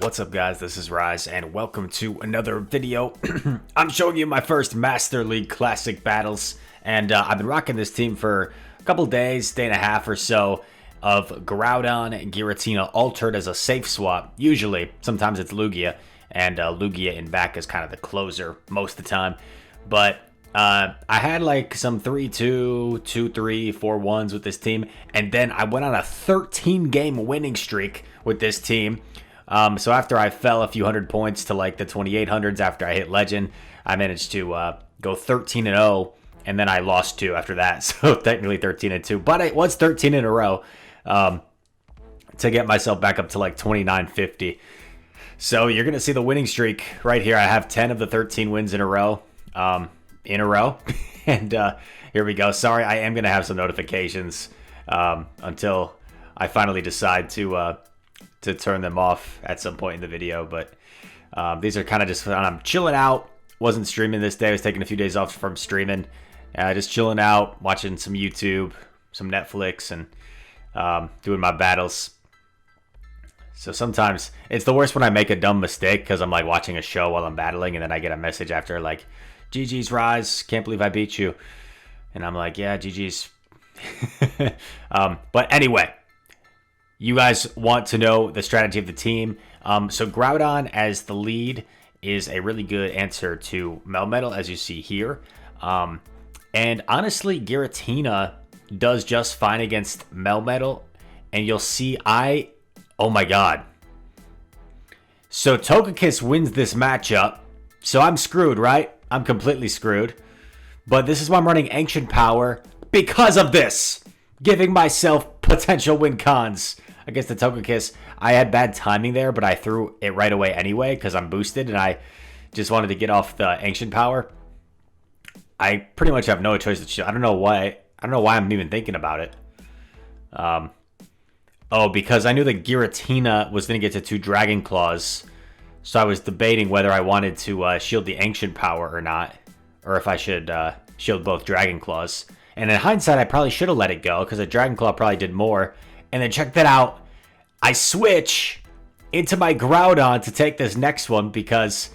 What's up guys, this is Rise and welcome to another video. I'm showing you my first Master League Classic battles and I've been rocking this team for a couple days, day and a half or so of Groudon and Giratina altered as a safe swap. Usually, sometimes it's Lugia and Lugia in back is kind of the closer most of the time. But I had like some 3-2, 2-3, 4-1s with this team and then I went on a 13 game winning streak with this team. So after I fell a few hundred points to like the 2800s after I hit Legend, I managed to go 13-0, and then I lost 2 after that. So technically 13-2, but it was 13 in a row to get myself back up to like 2950. So you're gonna see the winning streak right here. I have 10 of the 13 wins in a row, and here we go. Sorry, I am gonna have some notifications until I finally decide to turn them off at some point in the video, but these are kind of just when I'm chilling out. Wasn't streaming this day. I was taking a few days off from streaming, just chilling out, watching some YouTube, some Netflix, and doing my battles. So sometimes it's the worst when I make a dumb mistake because I'm like watching a show while I'm battling and then I get a message after like, GG's Rise, can't believe I beat you, and I'm like, yeah, GG's. But anyway, you guys want to know the strategy of the team. So Groudon as the lead is a really good answer to Melmetal, as you see here. And honestly, Giratina does just fine against Melmetal. And you'll see oh my god. So Togekiss wins this matchup. So I'm screwed, right? I'm completely screwed. But this is why I'm running Ancient Power because of this. Giving myself potential win cons against the Togekiss. I had bad timing there, but I threw it right away anyway because I'm boosted and I just wanted to get off the Ancient Power. I pretty much have no choice to shield. I don't know why I'm even thinking about it. Oh, because I knew that Giratina was going to get to 2 Dragon Claws. So I was debating whether I wanted to shield the Ancient Power or not. Or if I should shield both Dragon Claws. And in hindsight, I probably should have let it go because a Dragon Claw probably did more. And then check that out. I switch into my Groudon to take this next one because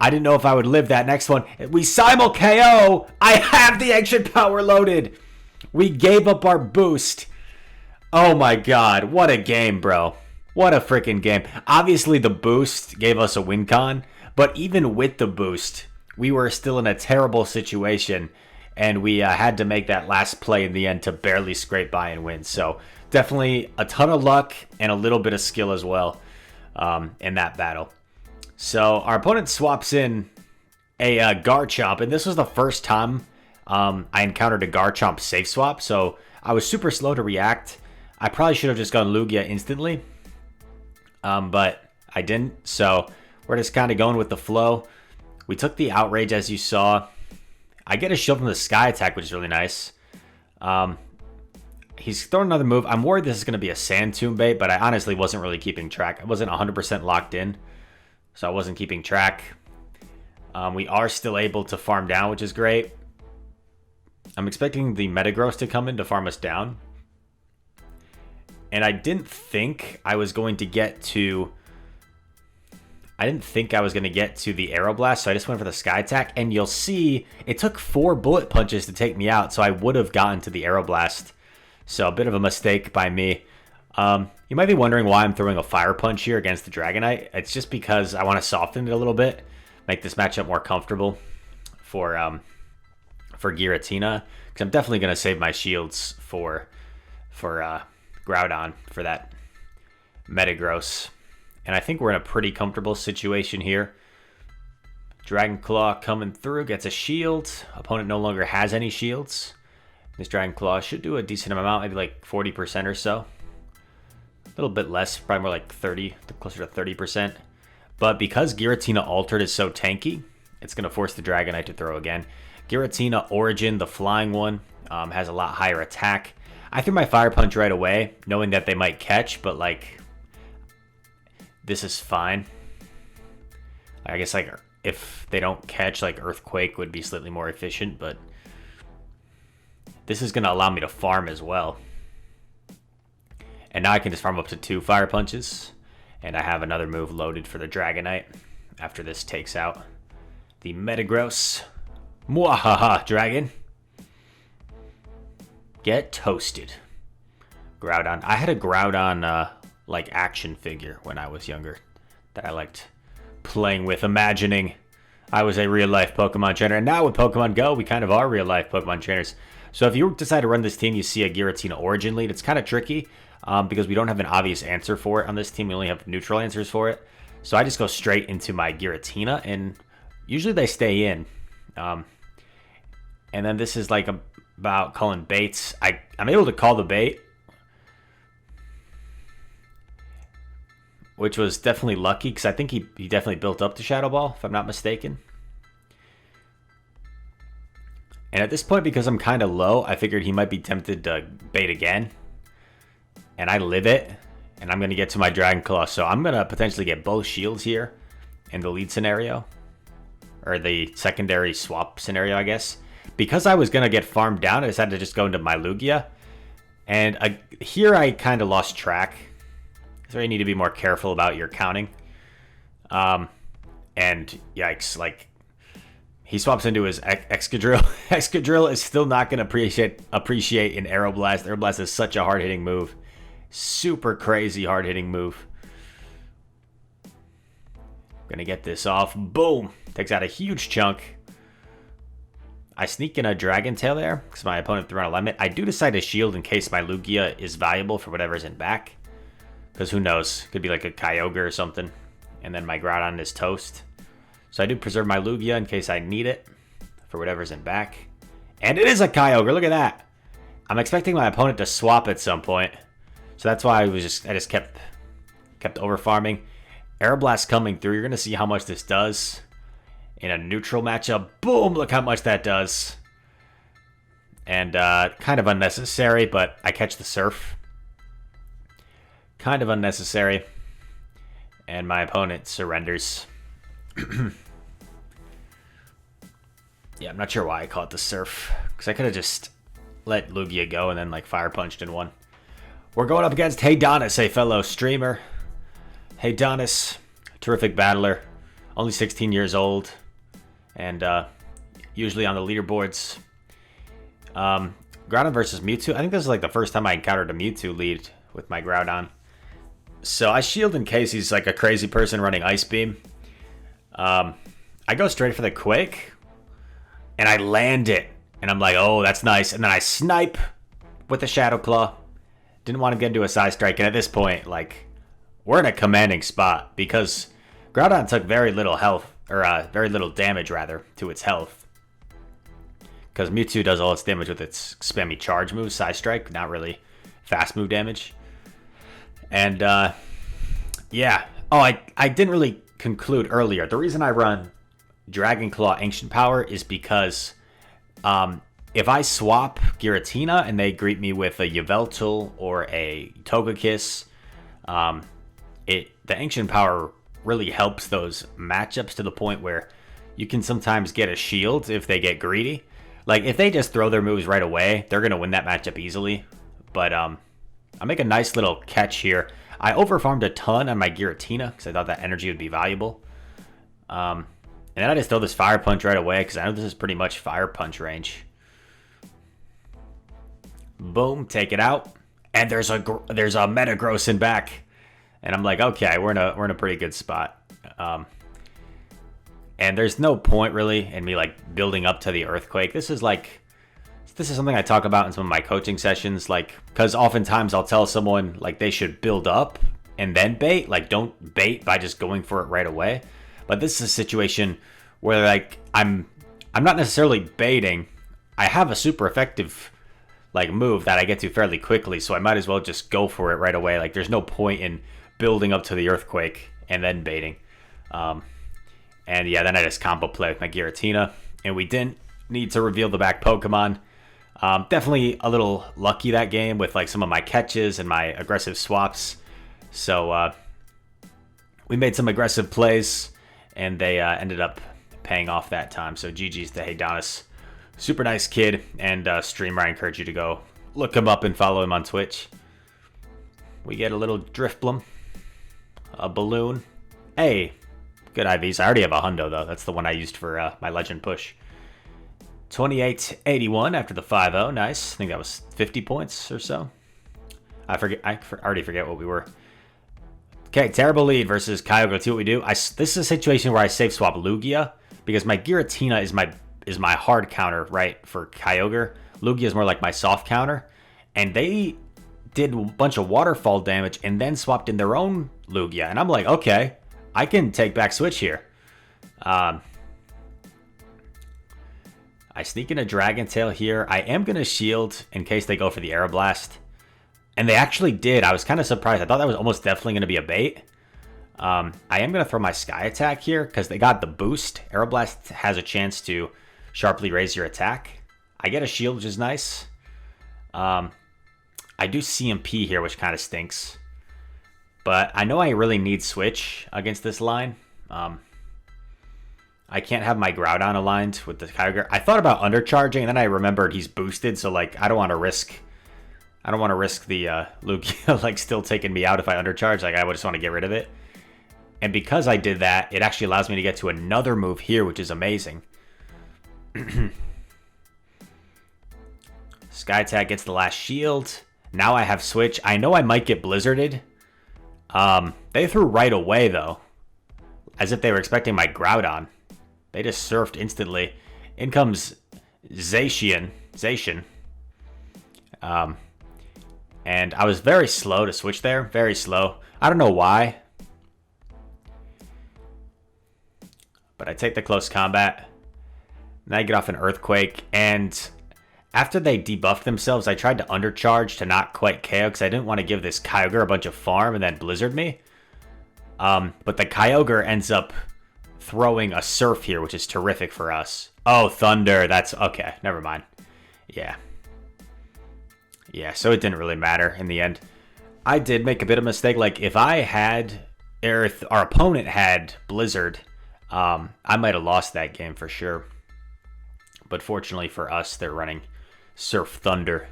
I didn't know if I would live that next one. We simul KO. I have the Ancient Power loaded. We gave up our boost. Oh my god. What a game, bro. What a freaking game. Obviously, the boost gave us a win con. But even with the boost, we were still in a terrible situation. And we had to make that last play in the end to barely scrape by and win. So definitely a ton of luck and a little bit of skill as well in that battle. So our opponent swaps in a Garchomp. And this was the first time I encountered a Garchomp safe swap. So I was super slow to react. I probably should have just gone Lugia instantly. But I didn't. So we're just kind of going with the flow. We took the Outrage as you saw. I get a shield from the Sky Attack, which is really nice. He's throwing another move. I'm worried this is going to be a Sand Tomb bait, but I honestly wasn't really keeping track. I wasn't 100% locked in, so I wasn't keeping track. We are still able to farm down, which is great. I'm expecting the Metagross to come in to farm us down. And I didn't think I was going to get to... I didn't think I was going to get to the Aeroblast, so I just went for the Sky Attack. And you'll see, it took 4 Bullet Punches to take me out, so I would have gotten to the Aeroblast. So a bit of a mistake by me. You might be wondering why I'm throwing a Fire Punch here against the Dragonite. It's just because I want to soften it a little bit, make this matchup more comfortable for Giratina. Because I'm definitely going to save my shields for Groudon for that Metagross. And I think we're in a pretty comfortable situation here. Dragon Claw coming through, gets a shield. Opponent no longer has any shields. This Dragon Claw should do a decent amount, maybe like 40% or so. A little bit less, probably more like 30, closer to 30%. But because Giratina Altered is so tanky, it's going to force the Dragonite to throw again. Giratina Origin, the flying one, has a lot higher attack. I threw my Fire Punch right away, knowing that they might catch, but like... this is fine. I guess like if they don't catch, like Earthquake would be slightly more efficient, but this is going to allow me to farm as well. And now I can just farm up to 2 Fire Punches. And I have another move loaded for the Dragonite after this takes out the Metagross. Mwahaha, Dragon. Get toasted. Groudon. I had a Groudon like action figure when I was younger that I liked playing with, imagining I was a real-life Pokemon trainer. And now with Pokemon Go, we kind of are real-life Pokemon trainers. So if you decide to run this team, you see a Giratina Origin lead. It's kind of tricky because we don't have an obvious answer for it on this team. We only have neutral answers for it. So I just go straight into my Giratina, and usually they stay in. And then this is like about calling baits. I'm able to call the bait, which was definitely lucky because I think he definitely built up to Shadow Ball, if I'm not mistaken. And at this point, because I'm kind of low, I figured he might be tempted to bait again. And I live it, and I'm going to get to my Dragon Claw. So I'm going to potentially get both shields here in the lead scenario, or the secondary swap scenario, I guess. Because I was going to get farmed down, I decided to just go into my Lugia. And here I kind of lost track. So you need to be more careful about your counting. And yikes, like he swaps into his Excadrill. Excadrill is still not going to appreciate an Aeroblast. Aeroblast is such a hard-hitting move. Super crazy hard-hitting move. Gonna get this off. Boom! Takes out a huge chunk. I sneak in a Dragon Tail there because my opponent threw on a limit. I do decide to shield in case my Lugia is valuable for whatever's in back. Because who knows? Could be like a Kyogre or something. And then my Groudon is toast. So I do preserve my Lugia in case I need it for whatever's in back. And it is a Kyogre. Look at that. I'm expecting my opponent to swap at some point. So that's why I just kept over farming. Aeroblast coming through. You're going to see how much this does in a neutral matchup. Boom! Look how much that does. And kind of unnecessary, but I catch the Surf. Kind of unnecessary. And my opponent surrenders. Yeah, I'm not sure why I call it the Surf. Because I could have just let Lugia go and then like Fire Punched in one. We're going up against Haydonis, a fellow streamer. Haydonis, terrific battler. Only 16 years old. And usually on the leaderboards. Groudon versus Mewtwo. I think this is like the first time I encountered a Mewtwo lead with my Groudon. So I shield in case he's like a crazy person running Ice Beam. I go straight for the Quake. And I land it. And I'm like, oh, that's nice. And then I snipe with the Shadow Claw. Didn't want to get into a side strike. And at this point, like, we're in a commanding spot. Because Groudon took very little health. Or very little damage, rather, to its health. Because Mewtwo does all its damage with its spammy charge move. Side strike. Not really fast move damage. And, yeah. Oh, I didn't really conclude earlier. The reason I run Dragon Claw Ancient Power is because if I swap Giratina and they greet me with a Yveltal or a Togekiss, the Ancient Power really helps those matchups to the point where you can sometimes get a shield if they get greedy. Like, if they just throw their moves right away, they're going to win that matchup easily. But I make a nice little catch here. I overfarmed a ton on my Giratina because I thought that energy would be valuable. And then I just throw this Fire Punch right away because I know this is pretty much Fire Punch range. Boom, take it out. And there's a Metagross in back. And I'm like, okay, we're in a pretty good spot. And there's no point really in me like building up to the Earthquake. This is something I talk about in some of my coaching sessions, like, because oftentimes I'll tell someone like they should build up and then bait. Like, don't bait by just going for it right away. But this is a situation where like I'm not necessarily baiting. I have a super effective like move that I get to fairly quickly, so I might as well just go for it right away. Like, there's no point in building up to the Earthquake and then baiting. And yeah, then I just combo play with my Giratina, and we didn't need to reveal the back Pokemon. Definitely a little lucky that game with like some of my catches and my aggressive swaps. So we made some aggressive plays, and they ended up paying off that time. So GG's to Haydonis. Super nice kid, and streamer. I encourage you to go look him up and follow him on Twitch. We get a little Drifblim. a balloon. Hey, good IVs. I already have a hundo, though. That's the one I used for my legend push. 2881 after the 5-0. Nice. I think that was 50 points or so. I already forget what we were. Okay, terrible lead versus Kyogre. Let's see what we do. This is a situation where I safe swap Lugia because my Giratina is my hard counter, right, for Kyogre. Lugia is more like my soft counter. And they did a bunch of waterfall damage and then swapped in their own Lugia. And I'm like, okay, I can take back switch here. I sneak in a Dragon Tail here. I am going to shield in case they go for the Aeroblast. And they actually did. I was kind of surprised. I thought that was almost definitely going to be a bait. I am going to throw my Sky Attack here because they got the boost. Aeroblast has a chance to sharply raise your attack. I get a shield, which is nice. I do CMP here, which kind of stinks. But I know I really need Switch against this line. I can't have my Groudon aligned with the Kyogre. I thought about undercharging, and then I remembered he's boosted, so like I don't want to risk the Lugia like still taking me out if I undercharge. Like I would just want to get rid of it. And because I did that, it actually allows me to get to another move here, which is amazing. Sky Attack gets the last shield. Now I have Switch. I know I might get Blizzarded. They threw right away, though. As if they were expecting my Groudon. They just surfed instantly. In comes Zacian. And I was very slow to switch there. Very slow. I don't know why. But I take the close combat. Then I get off an Earthquake. And after they debuffed themselves, I tried to undercharge to not quite KO because I didn't want to give this Kyogre a bunch of farm and then Blizzard me. But the Kyogre ends up throwing a Surf here, which is terrific for us. Oh, Thunder. That's okay. Never mind. Yeah. Yeah, so it didn't really matter in the end. I did make a bit of a mistake. Like, if I had, or if our opponent had Blizzard, I might have lost that game for sure. But fortunately for us, they're running Surf Thunder.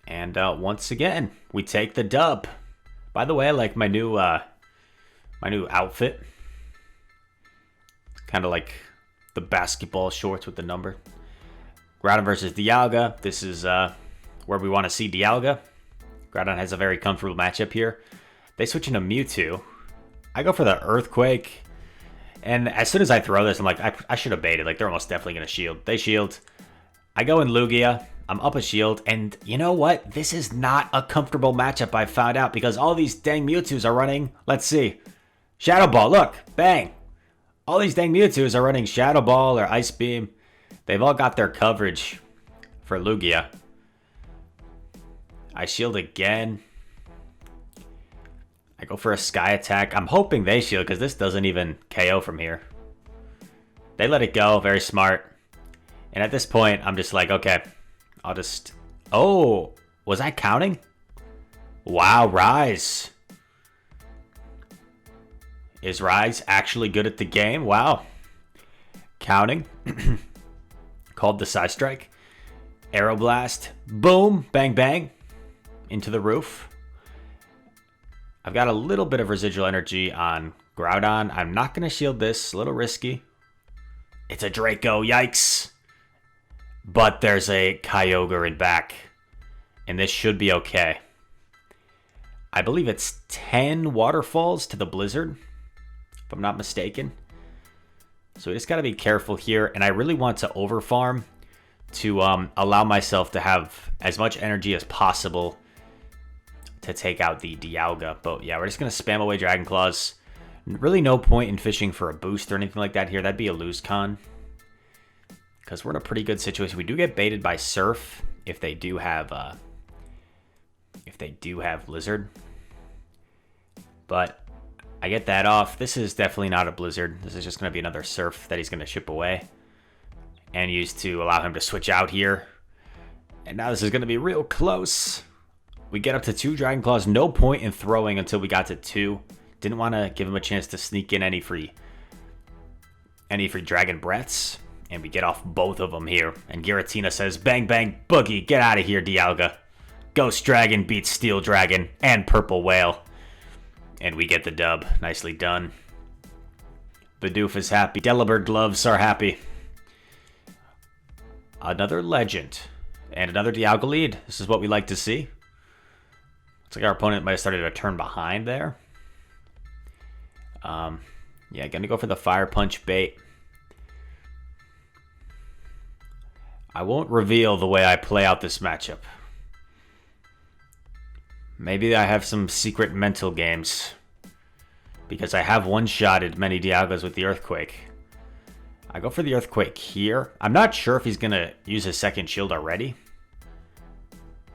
And once again, we take the dub. By the way, I like my new outfit. Kind of like the basketball shorts with the number. Groudon versus Dialga. This is where we want to see Dialga. Groudon has a very comfortable matchup here. They switch into Mewtwo. I go for the Earthquake. And as soon as I throw this, I'm like, I should have baited. Like, they're almost definitely going to shield. They shield. I go in Lugia. I'm up a shield. And you know what? This is not a comfortable matchup, I found out. Because all these dang Mewtwo's are running. Let's see. Shadow Ball. Look. Bang. All these dang Mewtwo's are running Shadow Ball or Ice Beam. They've all got their coverage for Lugia. I shield again. I go for a Sky Attack. I'm hoping they shield because this doesn't even KO from here. They let it go. Very smart. And at this point, I'm just like, okay, I'll just... Oh, was I counting? Wow, Rise. Is Rise actually good at the game? Wow. Counting. Called the Side Strike. Aeroblast. Boom. Bang, bang. Into the roof. I've got a little bit of residual energy on Groudon. I'm not going to shield this. A little risky. It's a Draco. Yikes. But there's a Kyogre in back. And this should be okay. I believe it's 10 waterfalls to the Blizzard, if I'm not mistaken. So we just got to be careful here. And I really want to overfarm to allow myself to have as much energy as possible to take out the Dialga. But yeah, we're just going to spam away Dragon Claws. Really no point in fishing for a boost or anything like that here. That'd be a lose con. Because we're in a pretty good situation. We do get baited by Surf if they do have Blizzard. But I get that off. This is definitely not a Blizzard. This is just going to be another Surf that he's going to ship away. And use to allow him to switch out here. And now this is going to be real close. We get up to 2 Dragon Claws. No point in throwing until we got to 2. Didn't want to give him a chance to sneak in any free Dragon Breaths. And we get off both of them here. And Giratina says, bang, bang, boogie. Get out of here, Dialga. Ghost Dragon beats Steel Dragon and Purple Whale. And we get the dub. Nicely done. Bidoof is happy. Delibird gloves are happy. Another legend. And another Dialga lead. This is what we like to see. Looks like our opponent might have started a turn behind there. Yeah, gonna go for the Fire Punch bait. I won't reveal the way I play out this matchup. Maybe I have some secret mental games. Because I have one-shotted many Dialgas with the Earthquake. I go for the Earthquake here. I'm not sure if he's going to use his second shield already.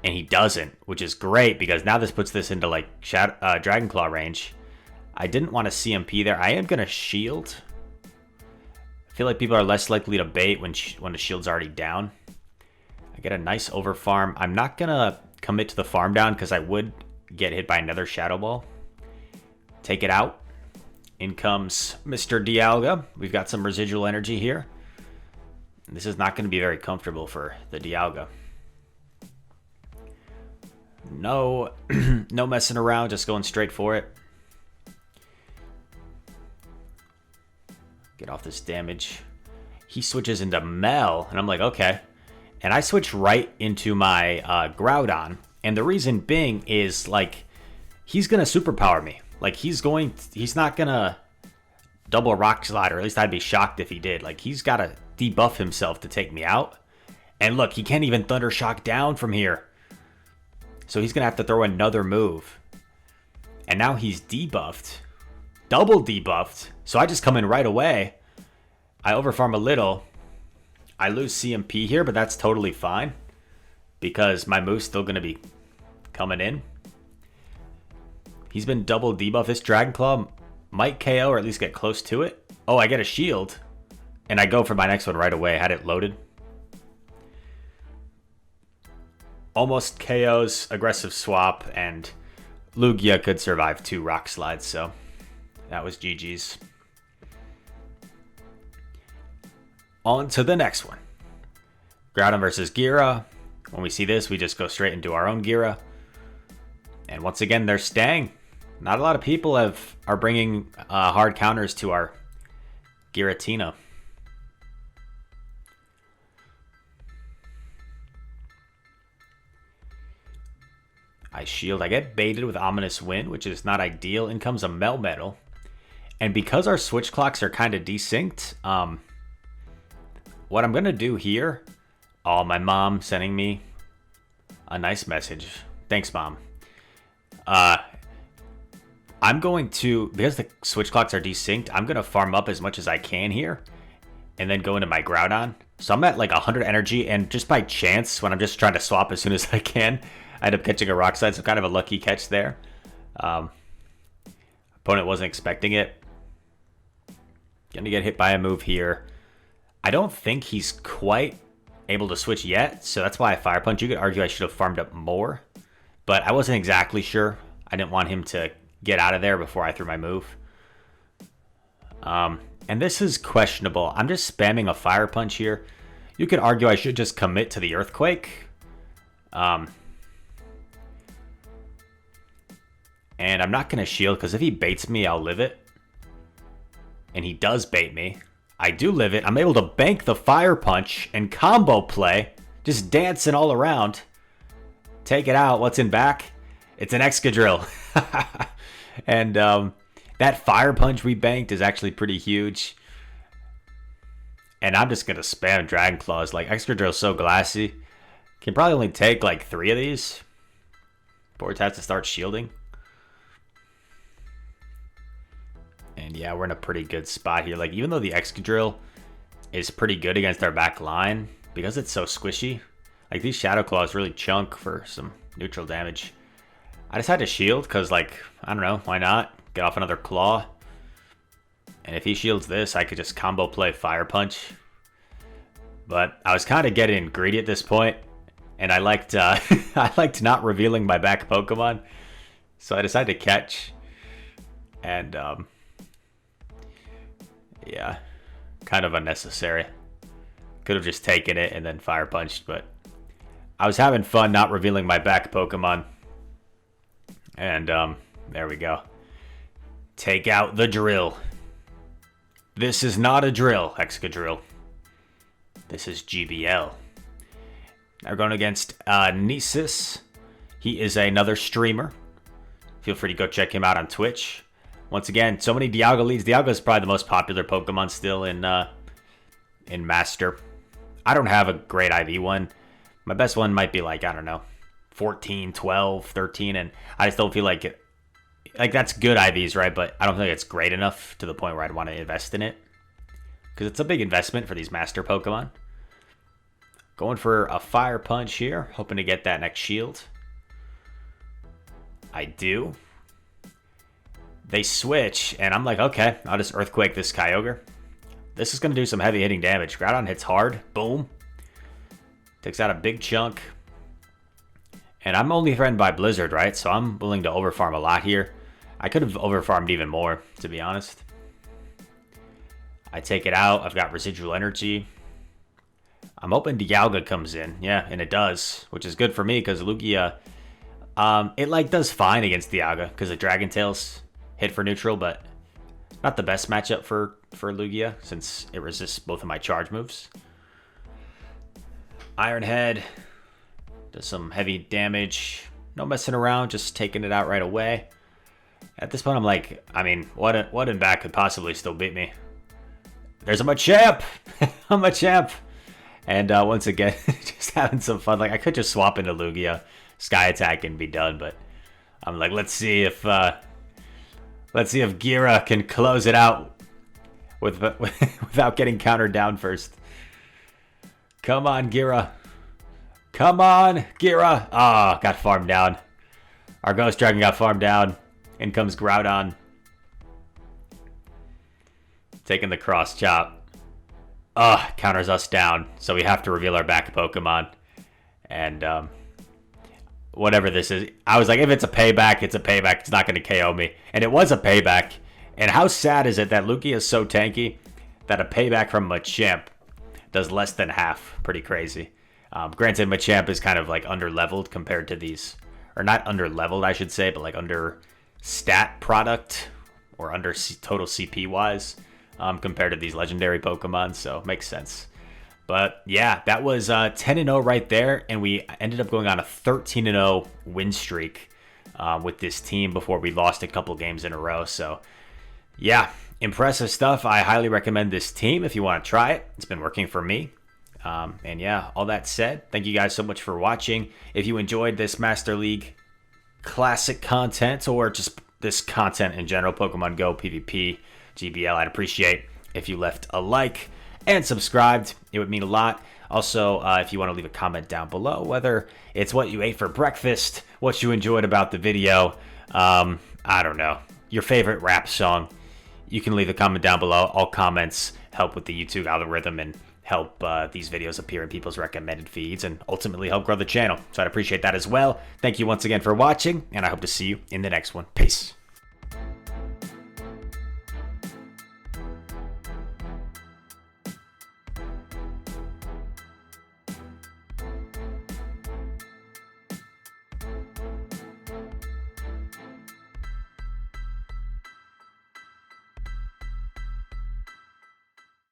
And he doesn't, which is great because now this puts this into like Dragon Claw range. I didn't want to CMP there. I am going to shield. I feel like people are less likely to bait when the shield's already down. I get a nice overfarm. I'm not going to commit to the farm down because I would get hit by another Shadow Ball. Take it out. In comes Mr. Dialga. We've got some residual energy here. This is not going to be very comfortable for the Dialga. No, no messing around, just going straight for it. Get off this damage. He switches into Mel, and I'm like, okay. And I switch right into my Groudon. And the reason being is, like, he's going to superpower me. Like, he's not going to double Rock Slide, or at least I'd be shocked if he did. Like, he's got to debuff himself to take me out. And look, he can't even Thunder Shock down from here. So he's going to have to throw another move. And now he's debuffed. Double debuffed. So I just come in right away. I overfarm a little. I lose CMP here, but that's totally fine. Because my move's still going to be coming in. He's been double debuffed. This Dragon Claw might KO or at least get close to it. Oh, I get a shield. And I go for my next one right away. I had it loaded. Almost KOs, aggressive swap, and Lugia could survive 2 Rock Slides, so that was GG's. On to the next one. Groudon versus Gira. When we see this, we just go straight into our own Gira. And once again, they're staying. Not a lot of people are bringing hard counters to our Giratina. I shield. I get baited with Ominous Wind, which is not ideal. In comes a Melmetal. And because our switch clocks are kind of desynced, what I'm going to do here... Oh, my mom sending me a nice message. Thanks, Mom. I'm going to... Because the switch clocks are desynced, I'm going to farm up as much as I can here. And then go into my Groudon. So I'm at like 100 energy. And just by chance, when I'm just trying to swap as soon as I can... I end up catching a Rock Slide, so kind of a lucky catch there. Opponent wasn't expecting it. Gonna get hit by a move here. I don't think he's quite able to switch yet, so that's why I Fire Punch. You could argue I should have farmed up more, but I wasn't exactly sure. I didn't want him to get out of there before I threw my move. And this is questionable. I'm just spamming a Fire Punch here. You could argue I should just commit to the Earthquake. And I'm not going to shield, because if he baits me, I'll live it. And he does bait me. I do live it. I'm able to bank the Fire Punch and combo play. Just dancing all around. Take it out. What's in back? It's an Excadrill. And that Fire Punch we banked is actually pretty huge. And I'm just going to spam Dragon Claws. Like, Excadrill's so glassy. Can probably only take like 3 of these before it has to start shielding. And yeah, we're in a pretty good spot here. Like, even though the Excadrill is pretty good against our back line, because it's so squishy, like, these Shadow Claws really chunk for some neutral damage. I decided to shield because, like, I don't know, why not? Get off another Claw. And if he shields this, I could just combo play Fire Punch. But I was kind of getting greedy at this point, and I liked I liked not revealing my back Pokemon. So I decided to catch. And yeah, kind of unnecessary. Could have just taken it and then Fire Punched, but I was having fun not revealing my back Pokemon. And there we go. Take out the drill. This is not a drill, Excadrill. This is GBL. Now we're going against Nisus. He is another streamer. Feel free to go check him out on Twitch. Once again, so many Dialga leads. Dialga is probably the most popular Pokemon still in Master. I don't have a great IV one. My best one might be like, I don't know, 14, 12, 13, and I just don't feel like it. Like, that's good IVs, right? But I don't think it's great enough to the point where I'd want to invest in it. Because it's a big investment for these Master Pokemon. Going for a Fire Punch here. Hoping to get that next shield. I do. They switch, and I'm like, okay, I'll just Earthquake this Kyogre. This is going to do some heavy hitting damage. Groudon hits hard. Boom. Takes out a big chunk. And I'm only threatened by Blizzard, right? So I'm willing to overfarm a lot here. I could have overfarmed even more, to be honest. I take it out. I've got residual energy. I'm hoping Dialga comes in. Yeah, and it does, which is good for me because Lugia, it like does fine against Dialga because the Dragon Tails hit for neutral, but not the best matchup for Lugia since it resists both of my charge moves. Iron Head does some heavy damage. No messing around, just taking it out right away. At this point, I'm like, I mean, what in back could possibly still beat me? There's a Machamp! I'm Machamp! And once again, just having some fun. Like, I could just swap into Lugia, Sky Attack, and be done, but I'm like, let's see if Gira can close it out without getting countered down first. Come on, Gira. Come on, Gira. Ah, got farmed down. Our Ghost Dragon got farmed down. In comes Groudon. Taking the cross chop. Counters us down. So we have to reveal our back Pokemon. And whatever this is. I was like, if it's a payback, it's a payback. It's not going to KO me. And it was a payback. And how sad is it that Lugia is so tanky that a payback from Machamp does less than half. Pretty crazy. Granted, Machamp is kind of like under-leveled compared to these. Or not under-leveled, I should say, but like under stat product. Or under total CP-wise. Compared to these legendary Pokemon, so makes sense. But yeah, that was 10-0 right there, and we ended up going on a 13-0 win streak with this team before we lost a couple games in a row. So yeah, impressive stuff. I highly recommend this team if you want to try it. It's been working for me. And yeah, all that said, thank you guys so much for watching. If you enjoyed this Master League Classic content or just this content in general, Pokemon Go, PvP, GBL, I'd appreciate if you left a like and subscribed. It would mean a lot. Also, if you want to leave a comment down below, whether it's what you ate for breakfast, what you enjoyed about the video, I don't know, your favorite rap song, you can leave a comment down below. All comments help with the YouTube algorithm and help these videos appear in people's recommended feeds and ultimately help grow the channel. So I'd appreciate that as well. Thank you once again for watching, and I hope to see you in the next one. Peace.